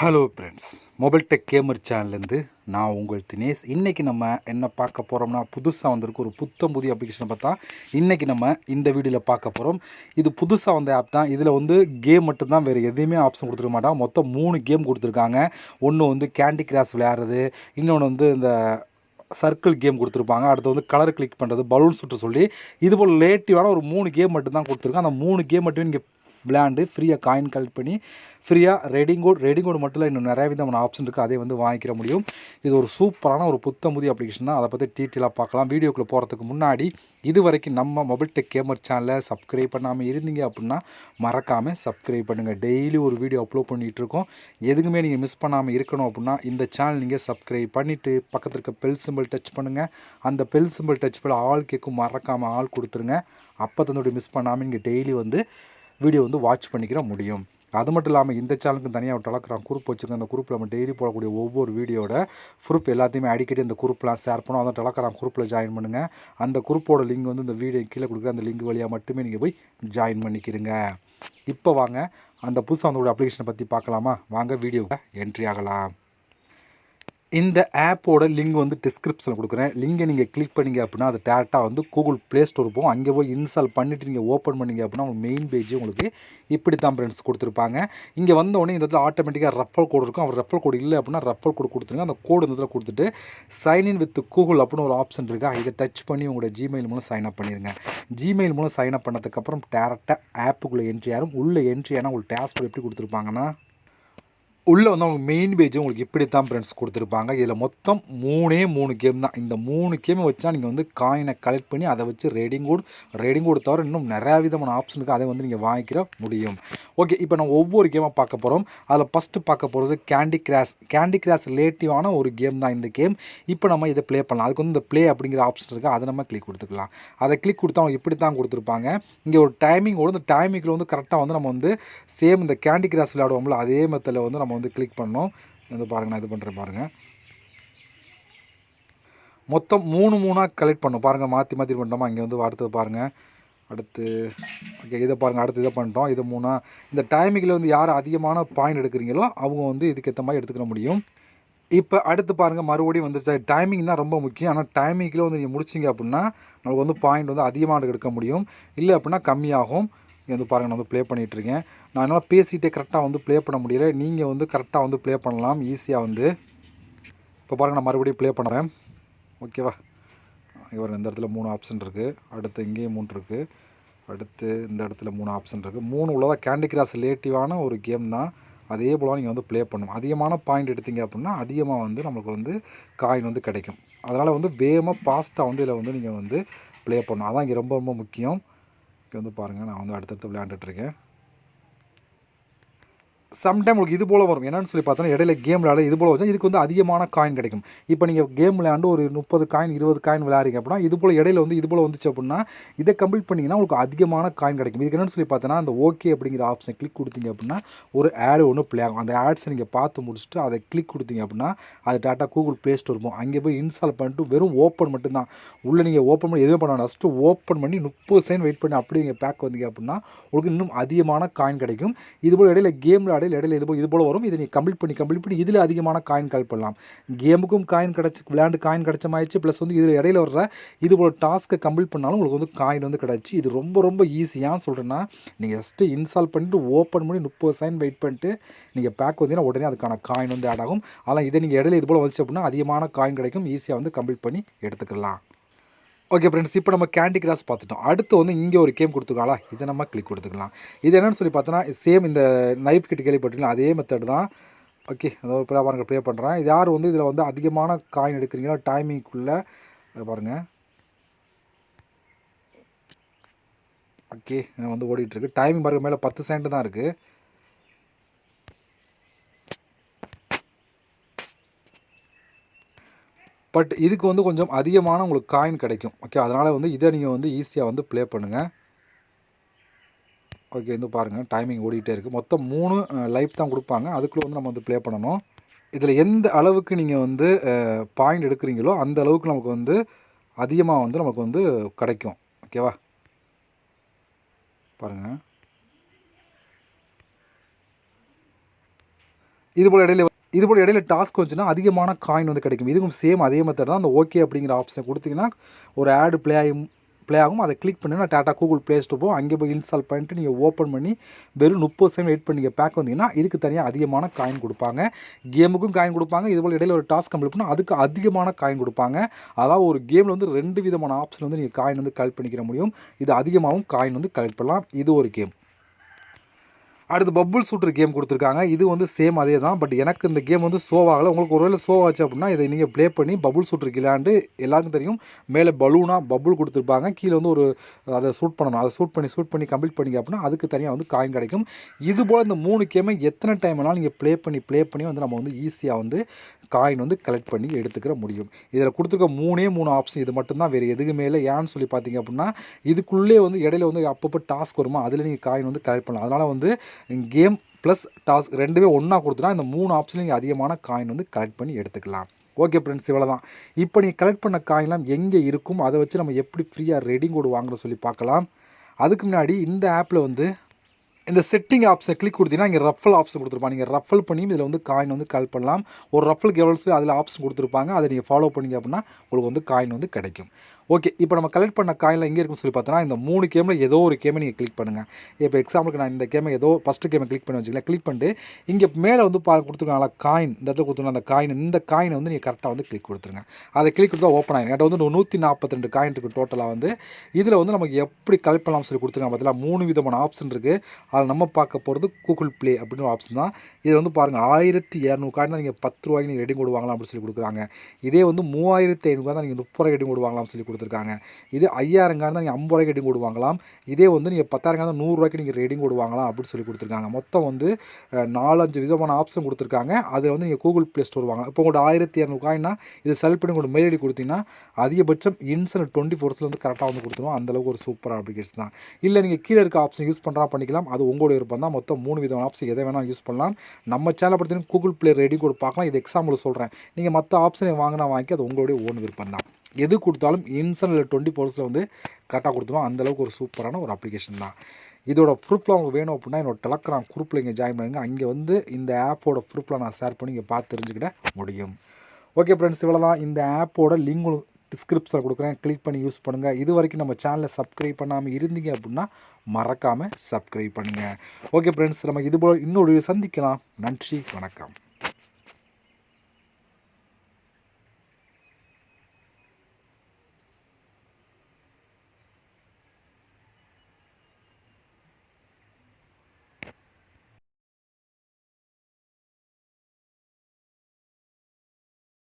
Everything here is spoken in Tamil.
Hello friends, mobile tech gamer சேனல்லேருந்து நான் உங்கள் தினேஷ். இன்றைக்கி நம்ம என்ன பார்க்க போகிறோம்னா, புதுசாக வந்திருக்கு ஒரு புத்தம் புதிய அப்ளிகேஷனை பார்த்தா இன்றைக்கி நம்ம இந்த வீடியோவில் பார்க்க போகிறோம். இது புதுசாக வந்த ஆப் தான். இதில் வந்து கேம் மட்டும்தான், வேறு எதுவுமே ஆப்ஷன் கொடுத்துருக்க மாட்டாங்க. மொத்தம் 3 கேம் கொடுத்துருக்காங்க. ஒன்று வந்து கேண்டி கிராஷ் விளையாடுறது, இன்னொன்று வந்து இந்த சர்க்கிள் கேம் கொடுத்துருப்பாங்க, அடுத்து வந்து கலர் கிளிக் பண்ணுறது, பலூன் சுட்டு சொல்லி இதுபோல் ரிலேட்டிவான ஒரு 3 கேம் மட்டும்தான் கொடுத்துருக்காங்க. அந்த 3 கேம் மட்டுமே நீங்கள் விளையாண்டு ஃப்ரீயாக காயின் கலெக்ட் பண்ணி ஃப்ரீயாக ரெடிங் கோட் மட்டும் இல்லை, இன்னும் நிறைய விதமான ஆப்ஷன் இருக்குது, அதை வந்து வாங்கிக்கிற முடியும். இது ஒரு சூப்பரான ஒரு புத்தம் புதிய அப்ளிகேஷன் தான். அதை பற்றி டீட்டெயிலாக பார்க்கலாம். வீடியோக்குள்ளே போகிறதுக்கு முன்னாடி இது வரைக்கும் நம்ம மொபைல் டெக் கேமர் சேனலை சப்ஸ்கிரைப் பண்ணாமல் இருந்தீங்க அப்படின்னா மறக்காமல் சப்ஸ்கிரைப் பண்ணுங்கள். டெய்லி ஒரு வீடியோ அப்லோட் பண்ணிகிட்ருக்கோம். எதுக்குமே நீங்கள் மிஸ் பண்ணாமல் இருக்கணும் அப்படின்னா இந்த சேனல் நீங்கள் சப்ஸ்கிரைப் பண்ணிவிட்டு பக்கத்தில் இருக்க பெல் சிம்பிள் டச் பண்ணுங்கள். அந்த பெல் சிம்பிள் டச் பண்ண ஆல் கேட்கும், மறக்காமல் ஆள் கொடுத்துருங்க. அப்போ தன்னோட மிஸ் பண்ணாமல் நீங்கள் டெய்லி வந்து வீடியோ வந்து வாட்ச் பண்ணிக்கிற முடியும். அது மட்டும் இல்லாமல் இந்த சேனலுக்கு தனியாக ஒரு டெலகிராம் குரூப் வச்சுருக்கோம். அந்த குரூப்பில் நம்ம டெய்லி போடக்கூடிய ஒவ்வொரு வீடியோட ப்ரூஃப் எல்லாத்தையுமே அடிக்கடி அந்த குரூப்லாம் ஷேர் பண்ணோம். அந்த டெலகிராம் குரூப்பில் ஜாயின் பண்ணுங்கள். அந்த குரூப்போட லிங்க் வந்து இந்த வீடியோ கீழே கொடுக்குற அந்த லிங்க் வழியாக மட்டுமே நீங்கள் போய் ஜாயின் பண்ணிக்கிறீங்க. இப்போ வாங்க அந்த புதுசாக வந்தோட அப்ளிகேஷனை பற்றி பார்க்கலாமா? வாங்க வீடியோவை என்ட்ரி ஆகலாம். இந்த ஆப்போட லிங்க் வந்து டிஸ்கிரிப்ஷனில் கொடுக்குறேன். லிங்கை நீங்கள் கிளிக் பண்ணிங்க அப்படின்னா அது டேரெக்டாக வந்து கூகுள் ப்ளே ஸ்டோர் போகும். அங்கே போய் இன்ஸ்டால் பண்ணிவிட்டு நீங்கள் ஓப்பன் பண்ணிங்க அப்படின்னா உங்கள் மெயின் பேஜ் உங்களுக்கு இப்படி தான் ஃப்ரெண்ட்ஸ் கொடுத்துருப்பாங்க. இங்கே வந்தோடனே இந்த இடத்துல ஆட்டோமேட்டிக்காக ரெஃபர் கோடு இருக்கும். அவர் ரெஃபர் கோடு இல்லை அப்படின்னா ரெஃபர் கோடு கொடுத்துருங்க. அந்த கோடு இந்த இடத்துல கொடுத்துட்டு சைன்இன் வித் கூகுள் அப்படின்னு ஒரு ஆப்ஷன் இருக்கா, இதை டச் பண்ணி உங்களோட ஜிமெயில் மூலம் சைன் அப் பண்ணிடுங்க. ஜிமெயில் மூலம் சைன் அப் பண்ணதுக்கப்புறம் டேரெக்டாக ஆப்புக்குள்ளே என்ட்ரி ஆகும். உள்ளே என்ட்ரி ஆனால் உங்களுக்கு டேஷ்போர்ட் எப்படி கொடுத்துருப்பாங்கன்னா, உள்ளே வந்து அவங்க மெயின் பேஜ் உங்களுக்கு இப்படி தான் ஃப்ரெண்ட்ஸ் கொடுத்துருப்பாங்க. இதில் மொத்தம் 3 கேம் தான். இந்த 3 கேமை வச்சா நீங்கள் வந்து காயினை கலெக்ட் பண்ணி அதை வச்சு ரெடிங் கோடு தவிர இன்னும் நிறையா விதமான ஆப்ஷன் இருக்குது, அதை வந்து நீங்கள் வாங்கிக்கிற முடியும். ஓகே, இப்போ நம்ம ஒவ்வொரு கேமாக பார்க்க போகிறோம். அதில் ஃபஸ்ட்டு பார்க்க போகிறது கேண்டி கிராஷ் ரிலேட்டிவான ஒரு கேம் தான் இந்த கேம். இப்போ நம்ம இதை ப்ளே பண்ணலாம். அதுக்கு வந்து இந்த ப்ளே அப்படிங்கிற ஆப்ஷன் இருக்குது, அதை நம்ம கிளிக் கொடுத்துக்கலாம். அதை கிளிக் கொடுத்தா அவங்க இப்படி தான் கொடுத்துருப்பாங்க. இங்கே ஒரு டைமிங்கோடு இந்த டைமிங்கில் வந்து கரெக்டாக வந்து நம்ம வந்து சேம் இந்த கேண்டி கிராஷ் விளையாடுவோம்ல அதே மெத்தடில் வந்து நம்ம வந்து கிளிக் பண்ணோம். வந்து பாருங்கள், நான் இது பண்ணுறேன் பாருங்கள். மொத்தம் 3 கலெக்ட் பண்ணோம் பாருங்கள். மாற்றி பண்ணிட்டோமா? இங்கே வந்து அடுத்தது பாருங்கள். அடுத்து ஓகே, இதை பாருங்கள். அடுத்து இதை பண்ணிட்டோம். இது 3. இந்த டைமிங்கில் வந்து யார் அதிகமான பாயிண்ட் எடுக்கிறீங்களோ அவங்க வந்து இதுக்கேற்ற மாதிரி எடுத்துக்கிற முடியும். இப்போ அடுத்து பாருங்கள், மறுபடியும் வந்துருச்சு. டைமிங் தான் ரொம்ப முக்கியம். ஆனால் டைமிங்கில் வந்து நீங்கள் முடிச்சிங்க அப்படின்னா நமக்கு வந்து பாயிண்ட் வந்து அதிகமாக எடுக்க முடியும், இல்லை அப்படின்னா கம்மியாகும். இங்கே வந்து பாருங்கள், நான் வந்து ப்ளே பண்ணிகிட்ருக்கேன். நான் என்னால் பேசிகிட்டே கரெக்டாக வந்து ப்ளே பண்ண முடியல. நீங்கள் வந்து கரெக்டாக வந்து ப்ளே பண்ணலாம் ஈஸியாக வந்து. இப்போ பாருங்கள், நான் மறுபடியும் ப்ளே பண்ணுறேன். ஓகேவா? இவர் இந்த இடத்துல 3 ஆப்ஷன் இருக்குது. அடுத்து இங்கேயும் 3 இருக்குது. அடுத்து இந்த இடத்துல 3 ஆப்ஷன் இருக்குது. 3 உள்ளதாக கேண்டி கிராஷ் ரிலேட்டிவான ஒரு கேம் தான். அதே போல் நீங்கள் வந்து ப்ளே பண்ணணும். அதிகமான பாயிண்ட் எடுத்தீங்க அப்படின்னா அதிகமாக வந்து நம்மளுக்கு வந்து காயின் வந்து கிடைக்கும். அதனால் வந்து வேகமாக ஃபாஸ்ட்டாக வந்து இதில் வந்து நீங்கள் வந்து ப்ளே பண்ணணும். அதான் இங்கே ரொம்ப ரொம்ப முக்கியம். இங்கே வந்து பாருங்கள், நான் வந்து அடுத்தடுத்து விளையாண்டுட்ருக்கேன். சம்டைம் உங்களுக்கு இது போல் வரும். என்னென்னு சொல்லி பார்த்தோன்னா, இடையில கேம் விளையாட இது போல் வச்சா இதுக்கு வந்து அதிகமான காயின் கிடைக்கும். இப்போ நீங்கள் கேம் விளையாண்டு ஒரு 30 காயின் 20 காயின் விளையாடுறீங்க அப்படின்னா இது போல் இடையில வந்து இது போல் வந்துச்சு அப்படின்னா இதை கம்ப்ளீட் பண்ணிங்கன்னா உங்களுக்கு அதிகமான காயின் கிடைக்கும். இதுக்கு என்னென்னு சொல்லி பார்த்தோன்னா, அந்த ஓகே அப்படிங்கிற ஆப்ஷன் கிளிக் கொடுத்தீங்க அப்படின்னா ஒரு ஆடு ஒன்று ப்ளே ஆகும். அந்த ஆட்ஸை நீங்கள் பார்த்து முடிச்சுட்டு அதை கிளிக் கொடுத்தீங்க அப்படின்னா அது டேட்டா கூகுள் ப்ளே ஸ்டோர் இருக்கும். அங்கே போய் இன்ஸ்டால் பண்ணிட்டு வெறும் ஓப்பன் மட்டும்தான். உள்ளே நீங்கள் ஓப்பன் பண்ணி எதுவும் பண்ண ஃபஸ்ட்டு ஓப்பன் பண்ணி 30 செகண்ட் வெயிட் பண்ணி அப்படியே நீங்கள் பேக் வந்தீங்க அப்படின்னா உங்களுக்கு இன்னும் அதிகமான காயின் கிடைக்கும். இதுபோல் இடையில கேம் இடையில இது போல் வரும். இதை நீங்கள் கம்ப்ளீட் பண்ணி இதில் அதிகமான காயின் கலெக்ட் பண்ணலாம். கேமுக்கும் காயின் கிடச்சி விளையாண்டு காயின் கிடச்ச மாதிரிச்சு. ப்ளஸ் வந்து இதில் இடையில வர்ற இது போல் டாஸ்க்கை கம்ப்ளீட் பண்ணாலும் உங்களுக்கு வந்து காயின் வந்து கிடச்சி. இது ரொம்ப ரொம்ப ஈஸியாக சொல்கிறேன்னா, நீங்கள் ஜஸ்ட்டு இன்ஸ்டால் பண்ணிட்டு ஓப்பன் பண்ணி 30 செகண்ட் வெயிட் பண்ணிட்டு நீங்கள் பேக் வந்தீங்கன்னா உடனே அதுக்கான காயின் வந்து ஆட் ஆகும். அதனால் இதை நீங்கள் இடையில இது போல் வந்துச்சு அப்படின்னா அதிகமான காயின் கிடைக்கும். ஈஸியாக வந்து கம்ப்ளீட் பண்ணி எடுத்துக்கலாம். ஓகே ஃப்ரெண்ட்ஸ், இப்போ நம்ம கேண்டி கிராஷ் பார்த்துட்டோம். அடுத்து வந்து இங்கே ஒரு கேம் கொடுத்துருக்காங்களா, இதை நம்ம கிளிக் கொடுத்துக்கலாம். இது என்னென்னு சொல்லி பார்த்தோன்னா, சேம் இந்த நைஃப் கிட்ட கேள்விப்பட்டீங்களா அதே மெத்தட் தான். ஓகே, அதாவது இப்போ பாருங்கள் ப்ளே பண்ணுறேன். இது யார் வந்து இதில் வந்து அதிகமான காயின் எடுக்கிறீங்களோ டைமிங்குள்ளே பாருங்கள். ஓகே, வந்து ஓடிட்டுருக்கு. டைமிங் பாருங்கள், மேலே 10 செகண்ட் தான் இருக்குது. பட் இதுக்கு வந்து கொஞ்சம் அதிகமான உங்களுக்கு காயின் கிடைக்கும். ஓகே, அதனால் வந்து இதை நீங்கள் வந்து ஈஸியாக வந்து ப்ளே பண்ணுங்கள். ஓகே, வந்து பாருங்கள் டைமிங் ஓடிக்கிட்டே இருக்குது. மொத்தம் 3 லைஃப் தான் கொடுப்பாங்க. அதுக்குள்ளே வந்து நம்ம வந்து ப்ளே பண்ணணும். இதில் எந்த அளவுக்கு நீங்கள் வந்து பாயிண்ட் எடுக்கிறீங்களோ அந்த அளவுக்கு நமக்கு வந்து அதிகமாக வந்து நமக்கு வந்து கிடைக்கும். ஓகேவா? பாருங்கள். இதுபோல் இடையில டாஸ்க் வந்துச்சுன்னா அதிகமான காயின் வந்து கிடைக்கும். இதுக்கும் சேம் அதே மெத்தட் தான். அந்த ஓகே அப்படிங்கிற ஆப்ஷனை கொடுத்தீங்கன்னா ஒரு ஆடு ப்ளே ஆகும். அதை கிளிக் பண்ணினா டாட்டா கூகுள் ப்ளே ஸ்டோர் போகும். அங்கே போய் இன்ஸ்டால் பண்ணிட்டு நீங்கள் ஓப்பன் பண்ணி வெறும் 30 செகண்ட் வெயிட் பண்ணி நீங்கள் பேக் வந்தீங்கன்னா இதுக்கு தனியாக அதிகமான காயின் கொடுப்பாங்க. கேமுக்கும் காயின் கொடுப்பாங்க. இதுபோல் இடையில ஒரு டாஸ்க் கம்ப்ளீட் பண்ணால் அதுக்கு அதிகமான காயின் கொடுப்பாங்க. அதாவது ஒரு கேமில் வந்து 2 விதமான ஆப்ஷன் வந்து நீங்கள் காயின் வந்து கலெக்ட் பண்ணிக்கிற முடியும். இது அதிகமாகவும் காயின் வந்து கலெக்ட் பண்ணலாம். இது ஒரு கேம். அடுத்து பபுள் ஷூட்டர் கேம் கொடுத்துருக்காங்க. இது வந்து சேம் அதே தான். பட் எனக்கு இந்த கேம் வந்து ஷோவாகலை. உங்களுக்கு ஒருவேளை ஷோ ஆச்சு அப்படின்னா இதை நீங்கள் ப்ளே பண்ணி பபுள் ஷூட்டர் விளையாண்டு எல்லாருக்கும் தெரியும் மேலே பபுள் கொடுத்துருப்பாங்க. கீழே வந்து ஒரு அதை ஷூட் பண்ணணும். அதை ஷூட் பண்ணி கம்ப்ளீட் பண்ணிங்க அப்படின்னா அதுக்கு தனியாக வந்து காயின் கிடைக்கும். இதுபோல் இந்த 3 கேமை எத்தனை டைம் வேணாலும் நீங்கள் ப்ளே பண்ணி வந்து நம்ம வந்து ஈஸியாக வந்து காயின் வந்து கலெக்ட் பண்ணி எடுத்துக்கிற முடியும். இதில் கொடுத்துருக்க 3 ஆப்ஷன் இது மட்டும்தான், வேறு எதுக்குமே இல்லை. ஏன்னு சொல்லி பார்த்தீங்க அப்படின்னா இதுக்குள்ளே வந்து இடையில வந்து அப்பப்போ டாஸ்க் வருமா, அதில் நீங்கள் காயின் வந்து கலெக்ட் பண்ணலாம். அதனால் வந்து கேம் ப்ளஸ் டாஸ்க் ரெண்டுமே ஒன்றா கொடுத்துனா இந்த 3 ஆப்ஷன்லையும் நீங்கள் அதிகமான காயின் வந்து கலெக்ட் பண்ணி எடுத்துக்கலாம். ஓகே ஃப்ரெண்ட்ஸ், இவ்வளோ தான். இப்போ நீங்கள் கலெக்ட் பண்ண காயின்லாம் எங்கே இருக்கும், அதை வச்சு நம்ம எப்படி ஃப்ரீயாக ரெடிங் கோடு வாங்குற சொல்லி பார்க்கலாம். அதுக்கு முன்னாடி இந்த ஆப்பில் வந்து இந்த செட்டிங் ஆப்ஷனை கிளிக் கொடுத்தீங்கன்னா இங்கே ரஃபல் ஆப்ஷன் கொடுத்துருப்பாங்க. நீங்கள் ரஃபல் பண்ணி இதில் வந்து காயின் வந்து கலெக்ட் பண்ணலாம். ஒரு ரஃபலுக்கு எவ்வளோ சொல்லி அதில் ஆப்ஷன் கொடுத்துருப்பாங்க. அதை நீங்கள் ஃபாலோ பண்ணிங்க அப்படின்னா உங்களுக்கு வந்து காயின் வந்து கிடைக்கும். ஓகே, இப்போ நம்ம கலெக்ட் பண்ண காயினில் எங்கே இருக்குன்னு சொல்லி பார்த்தோன்னா இந்த 3 கேமில் ஏதோ ஒரு கேமை நீங்கள் கிளிக் பண்ணுங்கள். இப்போ எக்ஸாம்பிளுக்கு நான் இந்த கேமை ஃபஸ்ட்டு கேமை கிளிக் பண்ணி வச்சுக்கலாம். கிளிக் பண்ணிட்டு இங்கே மேலே வந்து கொடுத்துருக்காங்களா காயின், இந்த இடத்துல கொடுத்துருங்க அந்த காயின். இந்த காயினை வந்து நீங்கள் கரெக்டாக வந்து கிளிக் கொடுத்துருங்க. அதை கிளிக் கொடுத்தா ஓப்பன் ஆகிடும். என்கிட்ட வந்து 142 காயின் இருக்குது டோட்டலாக. வந்து இதில் வந்து நமக்கு எப்படி கலெக்ட் பண்ணலாம்னு சொல்லி கொடுத்துருக்காங்க. பார்த்தீங்களா, 3 விதமான ஆப்ஷன் இருக்குது. அதில் நம்ம பார்க்க போகிறது கூகுள் ப்ளே அப்படின்னு ஒரு ஆப்ஷன் தான். இதில் வந்து பாருங்கள் 1200 காயின் தான் நீங்கள் 10 ரூபாய்க்கு நீங்கள் ரெடிங் கோடு வாங்கலாம் அப்படின்னு சொல்லி கொடுக்குறாங்க. இதே வந்து 3500 தான் நீங்கள் 30 ரூபாய் ரெடிங் கோடு வாங்கலாம்னு சொல்லி கொடுத்துருக்காங்க. இது 5000 தான் நீங்கள் 50 ரூபாய்க்கு ரெடிங் கோடு வாங்கலாம். இதே வந்து நீங்கள் 10,000 தான் 100 ரூபாய்க்கு நீங்கள் ரெடிங் கோடு வாங்கலாம் அப்படின்னு சொல்லி கொடுத்துருக்காங்க. மொத்தம் வந்து 4-5 விதமான ஆப்ஷன் கொடுத்துருக்காங்க. அதில் வந்து நீங்கள் கூகுள் ப்ளே ஸ்டோர் வாங்கலாம். இப்போ உங்களோட 1200 காயின்னா இதை செலக்ட் பண்ணி உங்களோட மெயில் ஐடி கொடுத்தீங்கன்னா அதிகபட்சம் இன்ஸ்டன்ட் 24 வந்து கரெக்டாக வந்து கொடுத்துருவோம். அந்தளவுக்கு ஒரு சூப்பரான அப்ளிகேஷன் தான். இல்லை நீங்கள் கீழே இருக்க ஆப்ஷன் யூஸ் பண்ணுறா பண்ணிக்கலாம். அது உங்களோட விருப்பம் தான். மொத்தம் 3 விதமான ஆப்ஷன் எதை வேணால் யூஸ் பண்ணலாம். நம்ம சேனலை பார்த்தீங்கன்னா கூகுள் ப்ளே ரெடிங் கோடு பார்க்கலாம். இது எக்ஸாம்பிள் சொல்கிறேன். நீங்கள் மற்ற ஆப்ஷனை வாங்கி அது உங்களுடைய ஓன் விருப்பம் தான். எது கொடுத்தாலும் இன்ஸ்டன்ட் 24 வந்து கரெக்டாக கொடுத்துருவோம். அந்தளவுக்கு ஒரு சூப்பரான ஒரு அப்ளிகேஷன் தான். இதோட ப்ரூஃப்லாம் உங்களுக்கு வேணும் அப்படின்னா என்னோட டெலகிராம் குரூப்பில் இங்கே ஜாயின் பண்ணுங்க. அங்கே வந்து இந்த ஆப்போட ப்ரூஃப்லாம் நான் ஷேர் பண்ணி இங்கே பார்த்து தெரிஞ்சுக்கிட முடியும். ஓகே ஃப்ரெண்ட்ஸ், இவ்வளோ தான். இந்த ஆப்போட லிங்க் டிஸ்கிரிப்ஷனில் கொடுக்குறேன். கிளிக் பண்ணி யூஸ் பண்ணுங்கள். இது வரைக்கும் நம்ம சேனலை சப்ஸ்கிரைப் பண்ணாமல் இருந்தீங்க அப்படின்னா மறக்காமல் சப்ஸ்கிரைப் பண்ணுங்கள். ஓகே ஃப்ரெண்ட்ஸ், நம்ம இதுபோல் இன்னொரு சந்திக்கலாம். நன்றி, வணக்கம்.